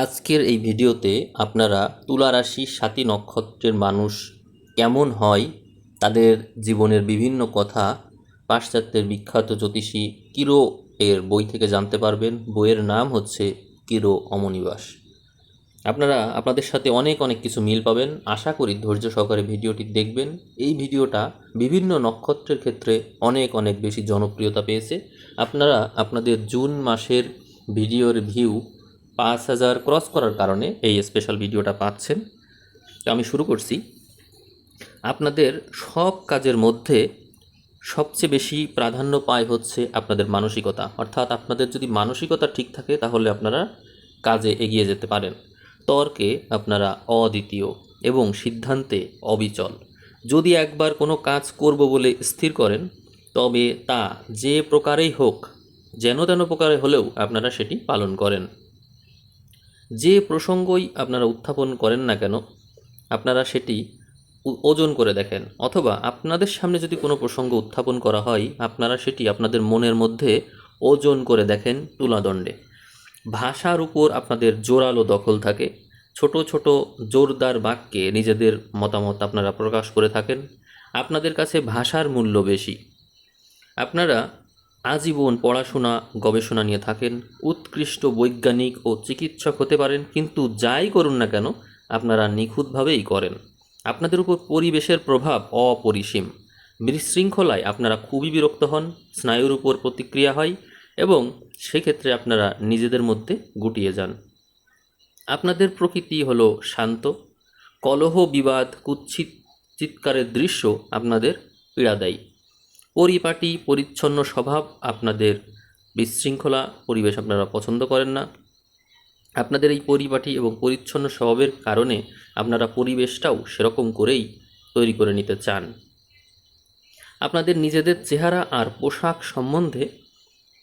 আজকের এই ভিডিওতে আপনারা তুলা রাশি সাতী নক্ষত্রের মানুষ কেমন হয় তাদের জীবনের বিভিন্ন কথা পাশ্চাত্যের বিখ্যাত জ্যোতিষী কিরো এর বই থেকে জানতে পারবেন। বইয়ের নাম হচ্ছে কিরো অমনিবাস। আপনারা আপনাদের সাথে অনেক কিছু মিল পাবেন। আশা করি ধৈর্য সহকারে ভিডিওটি দেখবেন। এই ভিডিওটা বিভিন্ন নক্ষত্রের ক্ষেত্রে অনেক বেশি জনপ্রিয়তা পেয়েছে। আপনারা আপনাদের জুন মাসের ভিডিওর ভিউ ৫,০০০ ক্রস করার কারণে এই স্পেশাল ভিডিওটা পাচ্ছেন। তো আমি শুরু করছি। আপনাদের সব কাজের মধ্যে সবচেয়ে বেশি প্রাধান্য পায় হচ্ছে আপনাদের মানসিকতা। অর্থাৎ আপনাদের যদি মানসিকতা ঠিক থাকে তাহলে আপনারা কাজে এগিয়ে যেতে পারেন। তর্কে আপনারা অদ্বিতীয় এবং সিদ্ধান্তে অবিচল। যদি একবার কোনো কাজ করব বলে স্থির করেন তবে তা যে প্রকারেই হোক, যেন তেন প্রকারে হলেও আপনারা সেটি পালন করেন। যে প্রসঙ্গই আপনারা উত্থাপন করেন না কেন আপনারা সেটি ওজন করে দেখেন, অথবা আপনাদের সামনে যদি কোনো প্রসঙ্গ উত্থাপন করা হয় আপনারা সেটি আপনাদের মনের মধ্যে ওজন করে দেখেন তুলাদণ্ডে। ভাষার উপর আপনাদের জোরালো দখল থাকে। ছোট ছোট জোরদার বাক্যে নিজেদের মতামত আপনারা প্রকাশ করে থাকেন। আপনাদের কাছে ভাষার মূল্য বেশি। আপনারা আজীবন পড়াশোনা গবেষণা নিয়ে থাকেন। উৎকৃষ্ট বৈজ্ঞানিক ও চিকিৎসক হতে পারেন, কিন্তু যাই করুন না কেন আপনারা নিখুঁতভাবেই করেন। আপনাদের উপর পরিবেশের প্রভাব অপরিসীম। বিশৃঙ্খলায় আপনারা খুবই বিরক্ত হন, স্নায়ুর উপর প্রতিক্রিয়া হয় এবং সেক্ষেত্রে আপনারা নিজেদের মধ্যে গুটিয়ে যান। আপনাদের প্রকৃতি হলো শান্ত। কলহ, বিবাদ, কুৎসিত চিৎকারের দৃশ্য আপনাদের পীড়া দেয়। পরিপাটি পরিচ্ছন্ন স্বভাব আপনাদের বিশৃঙ্খলা পরিবেশ আপনারা পছন্দ করেন না। আপনাদের এই পরিপাটি এবং পরিচ্ছন্ন স্বভাবের কারণে আপনারা পরিবেশটাও সেরকম করেই তৈরি করে নিতে চান। আপনাদের নিজেদের চেহারা আর পোশাক সম্বন্ধে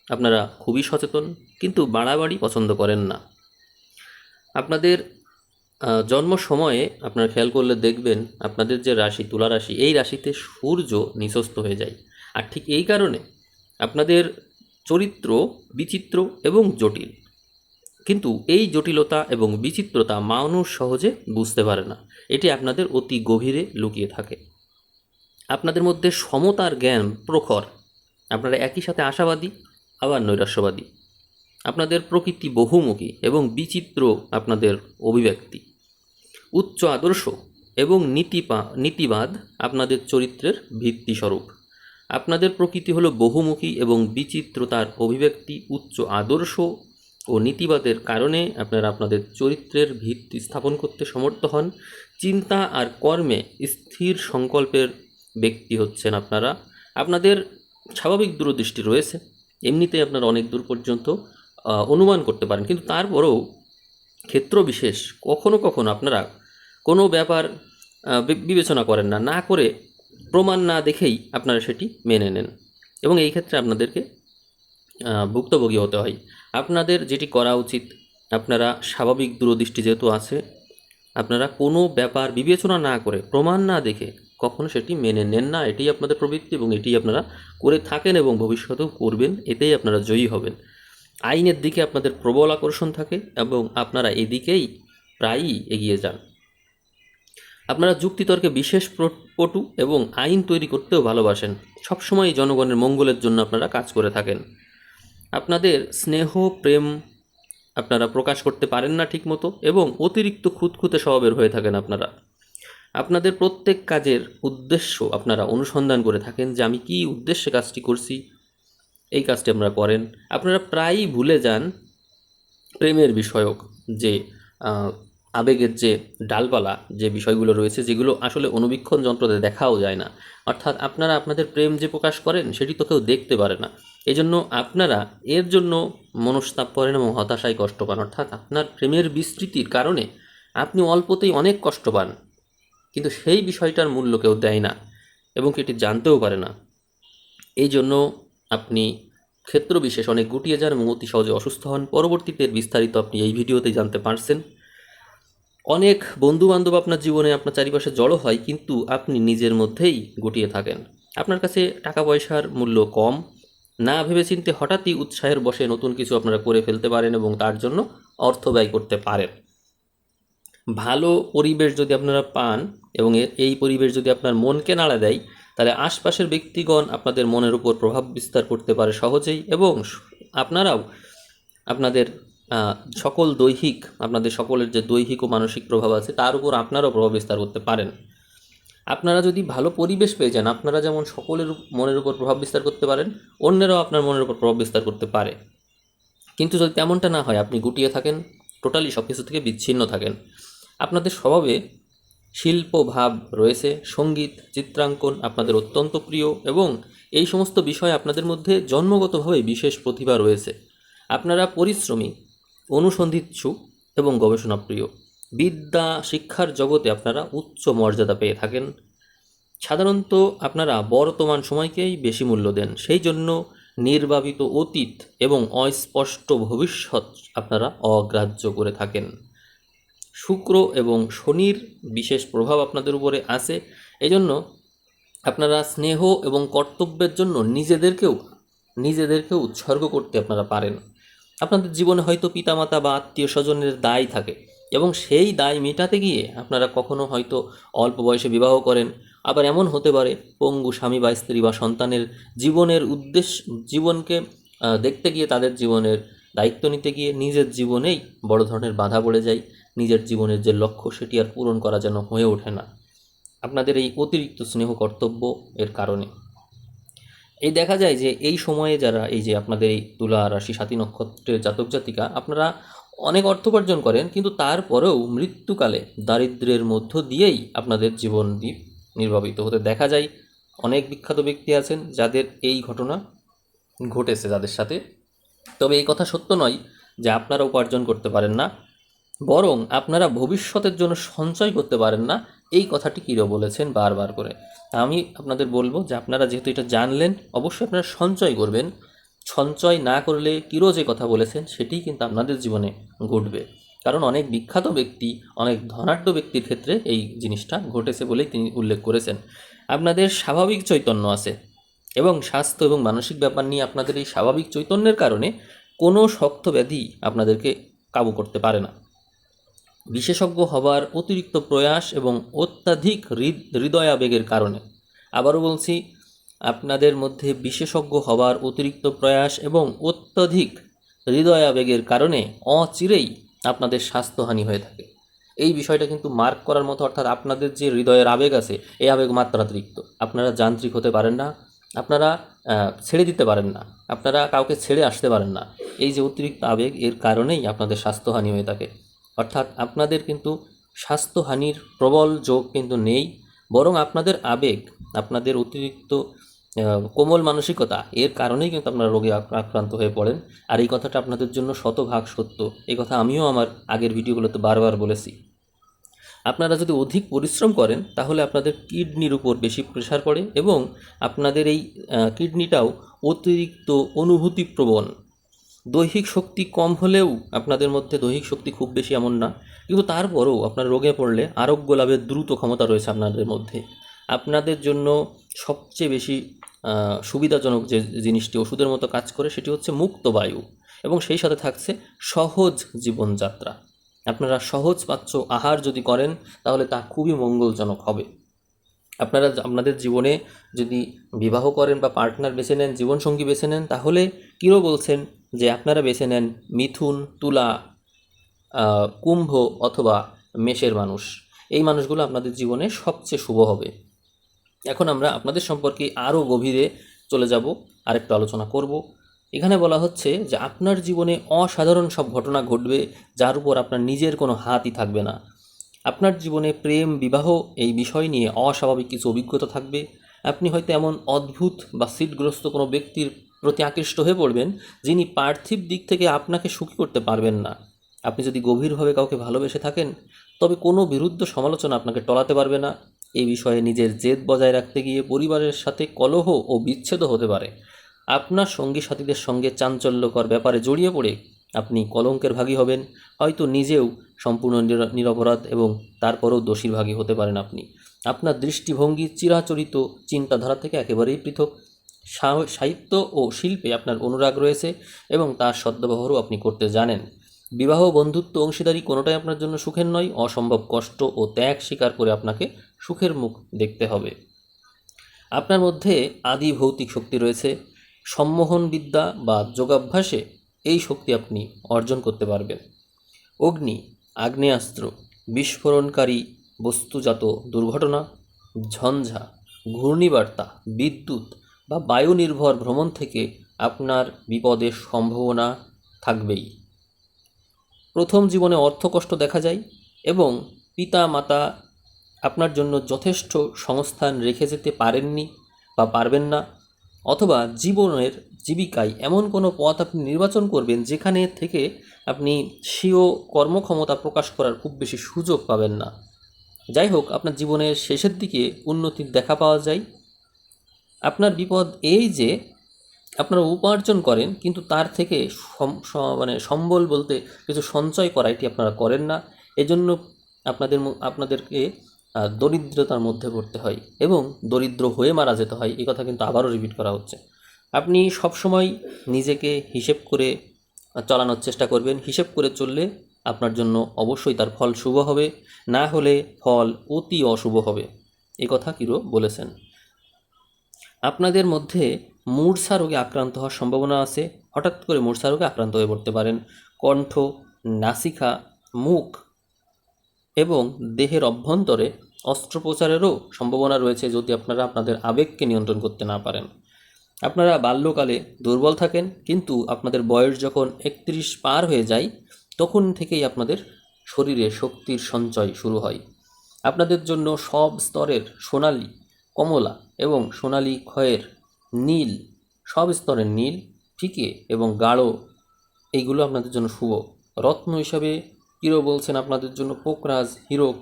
আপনারা খুবই সচেতন, কিন্তু বাড়াবাড়ি পছন্দ করেন না। আপনাদের জন্ম সময়ে আপনারা খেয়াল করলে দেখবেন আপনাদের যে রাশি তুলা রাশি, এই রাশিতে সূর্য নিচস্থ হয়ে যায়। আর ঠিক এই কারণে আপনাদের চরিত্র বিচিত্র এবং জটিল। কিন্তু এই জটিলতা এবং বিচিত্রতা মানুষ সহজে বুঝতে পারে না। এটি আপনাদের অতি গভীরে লুকিয়ে থাকে। আপনাদের মধ্যে সমতার জ্ঞান প্রখর। আপনারা একই সাথে আশাবাদী আবার নৈরাশ্যবাদী। আপনাদের প্রকৃতি বহুমুখী এবং বিচিত্র আপনাদের অভিব্যক্তি। উচ্চ আদর্শ এবং নীতিবাদ আপনাদের চরিত্রের ভিত্তিস্বরূপ। আপনাদের প্রকৃতি হলো বহুমুখী এবং বিচিত্রতার অভিব্যক্তি। উচ্চ আদর্শ ও নীতিবাদের কারণে আপনারা আপনাদের চরিত্রের ভিত্তি স্থাপন করতে সমর্থ হন। চিন্তা আর কর্মে স্থির সংকল্পের ব্যক্তি হচ্ছেন আপনারা। আপনাদের স্বাভাবিক দূরদৃষ্টি রয়েছে, এমনিতেই আপনারা অনেক দূর পর্যন্ত অনুমান করতে পারেন, কিন্তু তারপরেও ক্ষেত্র বিশেষ কখনো কখনো আপনারা কোনো ব্যাপার বিবেচনা করেন না, না করে প্রমাণ না দেখেই আপনারা সেটি মেনে নেন এবং এই ক্ষেত্রে আপনাদেরকে ভুক্তভোগী হতে হয়। আপনাদের যেটি করা উচিত, আপনারা স্বাভাবিক দূরদৃষ্টি যেহেতু আছে, আপনারা কোনো ব্যাপার বিবেচনা না করে প্রমাণ না দেখে কখনো সেটি মেনে নেন না। এটি আপনাদের প্রবৃত্তি এবং এটি আপনারা করে থাকেন এবং ভবিষ্যতেও করবেন। এতেই আপনারা জয়ী হবেন। আইনের দিকে আপনাদের প্রবল আকর্ষণ থাকে এবং আপনারা এদিকেই প্রায়ই এগিয়ে যান। আপনারা যুক্তিতর্কে বিশেষ পটু এবং আইন তৈরি করতেও ভালোবাসেন। সবসময় জনগণের মঙ্গলের জন্য আপনারা কাজ করে থাকেন। আপনাদের স্নেহ প্রেম আপনারা প্রকাশ করতে পারেন না ঠিকমতো এবং অতিরিক্ত খুঁতখুঁতে স্বভাবের হয়ে থাকেন আপনারা। আপনাদের প্রত্যেক কাজের উদ্দেশ্য আপনারা অনুসন্ধান করে থাকেন যে আমি কী উদ্দেশ্যে কাজটি করছি, এই কাজটি আপনারা করেন। আপনারা প্রায়ই ভুলে যান প্রেমের বিষয়ক যে আবেগের যে ডালপালা যে বিষয়গুলো রয়েছে, যেগুলো আসলে অনুবীক্ষণ যন্ত্রতে দেখাও যায় না। অর্থাৎ আপনারা আপনাদের প্রেম যে প্রকাশ করেন সেটি তো কেউ দেখতে পারে না। এজন্য আপনারা এর জন্য মনস্তাপ করেন এবং হতাশায় কষ্ট পান। অর্থাৎ আপনার প্রেমের বিস্তৃতির কারণে আপনি অল্পতেই অনেক কষ্ট পান, কিন্তু সেই বিষয়টার মূল্য কেউ দেয় না এবং এটি জানতেও পারে না। এই জন্য আপনি ক্ষেত্র বিশেষ অনেক গুটিয়ে যান এবং অতি সহজে অসুস্থ হন। পরবর্তীতে বিস্তারিত আপনি এই ভিডিওতেই জানতে পারছেন। অনেক বন্ধুবান্ধব আপনার জীবনে আপনার চারিপাশে জড়ো হয়, কিন্তু আপনি নিজের মধ্যেই গুটিয়ে থাকেন। আপনার কাছে টাকা পয়সার মূল্য কম। না ভেবেচিন্তে হঠাৎই উৎসাহের বশে নতুন কিছু আপনারা করে ফেলতে পারেন এবং তার জন্য অর্থ ব্যয় করতে পারেন। ভালো পরিবেশ যদি আপনারা পান এবং এই পরিবেশ যদি আপনার মনকে নাড়া দেয়, তাহলে আশপাশের ব্যক্তিগণ আপনাদের মনের উপর প্রভাব বিস্তার করতে পারে সহজেই, এবং আপনারাও আপনাদের আপনাদের সকলের যে দৈহিক ও মানসিক প্রভাব আছে তার উপর আপনারাও প্রভাব বিস্তার করতে পারেন। আপনারা যদি ভালো পরিবেশ পেয়ে যান, আপনারা যেমন সকলের মনের উপর প্রভাব বিস্তার করতে পারেন, অন্যেরাও আপনার মনের উপর প্রভাব বিস্তার করতে পারে। কিন্তু যদি তেমনটা না হয়, আপনি গুটিয়ে থাকেন, টোটালি সব কিছু থেকে বিচ্ছিন্ন থাকেন, আপনাদের স্বভাবে শিল্প ভাব রয়েছে, সঙ্গীত, চিত্রাঙ্কন আপনাদের অত্যন্ত প্রিয়, এবং এই সমস্ত বিষয়ে আপনাদের মধ্যে জন্মগতভাবে বিশেষ প্রতিভা রয়েছে। আপনারা পরিশ্রমী, অনুসন্ধিৎসু এবং গবেষণাপ্রিয়। বিদ্যা শিক্ষার জগতে আপনারা উচ্চ মর্যাদা পেয়ে থাকেন। সাধারণত আপনারা বর্তমান সময়কেই বেশি মূল্য দেন, সেই জন্য নির্বাপিত অতীত এবং অস্পষ্ট ভবিষ্যৎ আপনারা অগ্রাহ্য করে থাকেন। শুক্র এবং শনির বিশেষ প্রভাব আপনাদের উপরে আছে, এজন্য আপনারা স্নেহ এবং কর্তব্যের জন্য নিজেদেরকেও উৎসর্গ করতে আপনারা পারেন। আপনাদের জীবনে হয়তো পিতামাতা বা আত্মীয় স্বজনের দায় থাকে, এবং সেই দায় মেটাতে গিয়ে আপনারা কখনো হয়তো অল্প বয়সে বিবাহ করেন। আবার এমন হতে পারে পঙ্গু স্বামী বা স্ত্রী বা সন্তানের জীবনকে দেখতে গিয়ে, তাদের জীবনের দায়িত্ব নিতে গিয়ে নিজের জীবনেই বড় ধরনের বাধা পড়ে যায়। নিজের জীবনের যে লক্ষ্য সেটি আর পূরণ করা যেন হয়ে ওঠে না, আপনাদের এই অতিরিক্ত স্নেহ কর্তব্য এর কারণে। এই দেখা যায় যে এই সময়ে যারা এই যে আপনাদের এই তুলা রাশি সাথী নক্ষত্রের জাতক জাতিকা, আপনারা অনেক অর্থ উপার্জন করেন, কিন্তু তারপরেও মৃত্যুকালে দারিদ্র্যের মধ্য দিয়েই আপনাদের জীবন নির্বাপিত হতে দেখা যায়। অনেক বিখ্যাত ব্যক্তি আছেন যাদের এই ঘটনা ঘটেছে যাদের সাথে। তবে এই কথা সত্য নয় যে আপনারা উপার্জন করতে পারেন না, বরং আপনারা ভবিষ্যতের জন্য সঞ্চয় করতে পারেন না, এই কথাটি কিরো বলেছেন বারবার করে। আমি আপনাদের বলবো যে আপনারা যেহেতু এটা জানলেন, অবশ্যই আপনারা সঞ্চয় করবেন। সঞ্চয় না করলে কিরো যে কথা বলেছেন সেটিই কিন্তু আপনাদের জীবনে ঘটবে, কারণ অনেক বিখ্যাত ব্যক্তি, অনেক ধনাঢ্য ব্যক্তির ক্ষেত্রে এই জিনিসটা ঘটেছে বলেই তিনি উল্লেখ করেছেন। আপনাদের স্বাভাবিক চৈতন্য আছে, এবং স্বাস্থ্য এবং মানসিক ব্যাপার নিয়ে আপনাদের এই স্বাভাবিক চৈতন্যের কারণে কোনো শক্ত ব্যাধি আপনাদেরকে কাবু করতে পারে না। বিশেষজ্ঞ হবার অতিরিক্ত প্রয়াস এবং অত্যাধিক হৃদয়াবেগের কারণে, আবারও বলছি, আপনাদের মধ্যে বিশেষজ্ঞ হবার অতিরিক্ত প্রয়াস এবং অত্যধিক হৃদয়াবেগের কারণে অচিরেই আপনাদের স্বাস্থ্যহানি হয়ে থাকে। এই বিষয়টা কিন্তু মার্ক করার মতো, অর্থাৎ আপনাদের যে হৃদয়ের আবেগ আছে, এই আবেগ মাত্রাতিরিক্ত। আপনারা যান্ত্রিক হতে পারেন না, আপনারা ছেড়ে দিতে পারেন না, আপনারা কাউকে ছেড়ে আসতে পারেন না। এই যে অতিরিক্ত আবেগ, এর কারণেই আপনাদের স্বাস্থ্যহানি হয়ে থাকে। অর্থাৎ আপনাদের কিন্তু স্বাস্থ্যহানির প্রবল যোগ কিন্তু নেই, বরং আপনাদের আবেগ, আপনাদের অতিরিক্ত কোমল মানসিকতা, এর কারণেই কিন্তু আপনারা রোগে আক্রান্ত হয়ে পড়েন। আর এই কথাটা আপনাদের জন্য শতভাগ সত্য। এই কথা আমিও আমার আগের ভিডিওগুলোতে বারবার বলেছি। আপনারা যদি অধিক পরিশ্রম করেন, তাহলে আপনাদের কিডনির উপর বেশি প্রেশার পড়ে, এবং আপনাদের এই কিডনিটাও অতিরিক্ত অনুভূতিপ্রবণ। দৈহিক শক্তি কম হলেও আপনাদের মধ্যে দৈহিক শক্তি খুব বেশি এমন না, কিন্তু তারপরেও আপনার রোগে পড়লে আরোগ্য লাভের দ্রুত ক্ষমতা রয়েছে আপনাদের মধ্যে। আপনাদের জন্য সবচেয়ে বেশি সুবিধাজনক যে জিনিসটি ওষুধের মতো কাজ করে, সেটি হচ্ছে মুক্ত বায়ু, এবং সেই সাথে থাকছে সহজ জীবনযাত্রা। আপনারা সহজ পাচ্য আহার যদি করেন, তাহলে তা খুবই মঙ্গলজনক হবে। আপনারা আপনাদের জীবনে যদি বিবাহ করেন বা পার্টনার বেছে নেন, জীবনসঙ্গী বেছে নেন, তাহলে কিরো বলছেন যে আপনারা বেছে নেন মিথুন, তুলা, কুম্ভ অথবা মেষের মানুষ। এই মানুষগুলো আপনাদের জীবনে সবচেয়ে শুভ হবে। এখন আমরা আপনাদের সম্পর্কে আরও গভীরে চলে যাব, আরেকটু আলোচনা করব। এখানে বলা হচ্ছে যে আপনার জীবনে অসাধারণ সব ঘটনা ঘটবে, যার উপর আপনার নিজের কোনো হাতই থাকবে না। আপনার জীবনে প্রেম, বিবাহ এই বিষয় নিয়ে অস্বাভাবিক কিছু অভিজ্ঞতা থাকবে। আপনি হয়তো এমন অদ্ভুত বা সিটগ্রস্ত কোনো ব্যক্তির প্রতি আকৃষ্ট হয়ে পড়বেন, যিনি পার্থিব দিক থেকে আপনাকে সুখী করতে পারবেন না। আপনি যদি গভীরভাবে কাউকে ভালোবেসে থাকেন, তবে কোনো বিরুদ্ধ সমালোচনা আপনাকে টলাতে পারবে না। এই বিষয়ে নিজের জেদ বজায় রাখতে গিয়ে পরিবারের সাথে কলহ ও বিচ্ছেদও হতে পারে। আপনার সঙ্গী সাথীদের সঙ্গে চাঞ্চল্যকর ব্যাপারে জড়িয়ে পড়ে আপনি কলঙ্কের ভাগী হবেন। হয়তো নিজেও সম্পূর্ণ নিরপরাধ, এবং তারপরেও দোষীর ভাগী হতে পারেন আপনি। আপনার দৃষ্টিভঙ্গি চিরাচরিত চিন্তাধারা থেকে একেবারেই পৃথক। সাহিত্য ও শিল্পে আপনার অনুরাগ রয়েছে, এবং তার সদ্ব্যবহারও আপনি করতে জানেন। বিবাহ, বন্ধুত্ব, অংশীদারি কোনোটাই আপনার জন্য সুখের নয়। অসম্ভব কষ্ট ও ত্যাগ স্বীকার করে আপনাকে সুখের মুখ দেখতে হবে। আপনার মধ্যে আদি ভৌতিক শক্তি রয়েছে। সম্মোহন বিদ্যা বা যোগাভ্যাসে এই শক্তি আপনি অর্জন করতে পারবেন। অগ্নি, আগ্নেয়াস্ত্র, বিস্ফোরণকারী বস্তুজাত দুর্ঘটনা, ঝঞ্ঝা, ঘূর্ণিবার্তা, বিদ্যুৎ বা বায়ু নির্ভর ভ্রমণ থেকে আপনার বিপদের সম্ভাবনা থাকবেই। প্রথম জীবনে অর্থকষ্ট দেখা যায় এবং পিতা মাতা আপনার জন্য যথেষ্ট সংস্থান রেখে যেতে পারেননি বা পারবেন না, অথবা জীবিকায় এমন কোনো পথ আপনি নির্বাচন করবেন যেখানে থেকে আপনি স্বীয় কর্মক্ষমতা প্রকাশ করার খুব বেশি সুযোগ পাবেন না। যাই হোক, আপনার জীবনের শেষের দিকে উন্নতির দেখা পাওয়া যায়। আপনার বিপদ এই যে আপনারা উপার্জন করেন কিন্তু তার থেকে সম্বল বলতে কিছু সঞ্চয় করা এটি আপনারা করেন না। এজন্য আপনাদেরকে দরিদ্রতার মধ্যে পড়তে হয় এবং দরিদ্র হয়ে মারা যেতে হয়। এই কথা কিন্তু আবারও রিপিট করা হচ্ছে। আপনি সবসময় নিজেকে হিসেব করে চালানোর চেষ্টা করবেন। হিসেব করে চললে আপনার জন্য অবশ্যই তার ফল শুভ হবে, না হলে ফল অতি অশুভ হবে। এই কথা কিরো বলেছেন। আপনাদের মধ্যে মূর্ছা রোগে আক্রান্ত হওয়ার সম্ভাবনা আছে। হঠাৎ করে মূর্ছা রোগে আক্রান্ত হয়ে পড়তে পারেন। কণ্ঠ, নাসিকা, মুখ এবং দেহের অভ্যন্তরে অস্ত্রোপচারেরও সম্ভাবনা রয়েছে যদি আপনারা আপনাদের আবেগকে নিয়ন্ত্রণ করতে না পারেন। আপনারা বাল্যকালে দুর্বল থাকেন, কিন্তু আপনাদের বয়স যখন 31 পার হয়ে যায় তখন থেকেই আপনাদের শরীরে শক্তির সঞ্চয় শুরু হয়। আপনাদের জন্য সব স্তরের সোনালি, কমলা এবং সোনালি ক্ষয়ের নীল, সব স্তরের নীল, ফিকে এবং গাঢ় এইগুলো আপনাদের জন্য শুভ। রত্ন হিসাবে কিরো বলছেন আপনাদের জন্য পোকরাজ, হিরক,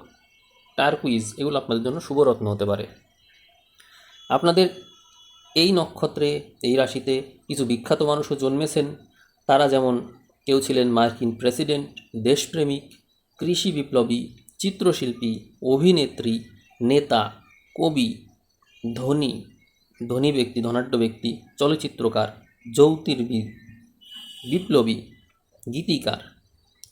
টার্কুইজ এগুলো আপনাদের জন্য শুভ রত্ন হতে পারে। আপনাদের এই নক্ষত্রে, এই রাশিতে কিছু বিখ্যাত মানুষও জন্মেছেন। তারা যেমন কেউ ছিলেন মার্কিন প্রেসিডেন্ট, দেশপ্রেমিক, কৃষি বিপ্লবী, চিত্রশিল্পী, অভিনেত্রী, নেতা, কবি, ধনী ব্যক্তি, ধনাঢ্য ব্যক্তি, চলচ্চিত্রকার, জ্যোতির্বিদ, বিপ্লবী, গীতিকার,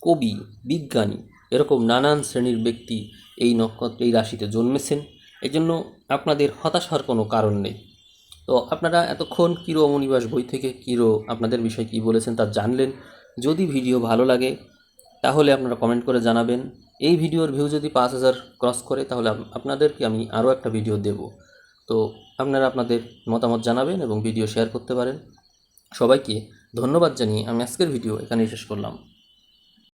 কবি, বিজ্ঞানী, এরকম নানান শ্রেণীর ব্যক্তি এই নক্ষত্রে, এই রাশিতে জন্মেছেন। এই জন্য আপনাদের হতাশার কোনো কারণ নেই। তো আপনারা এতক্ষণ কিরো অমনিবাস বই থেকে কিরো আপনাদের বিষয়ে কী বলেছেন তা জানলেন। যদি ভিডিও ভালো লাগে তাহলে আপনারা কমেন্ট করে জানাবেন। এই ভিডিওর ভিউ যদি 5000 ক্রস করে তাহলে আপনাদেরকে আমি আরও একটা ভিডিও দেব। তো আপনারা আপনাদের মতামত জানাবেন এবং ভিডিও শেয়ার করতে পারেন। সবাইকে ধন্যবাদ জানিয়ে আমি আজকের ভিডিও এখানেই শেষ করলাম।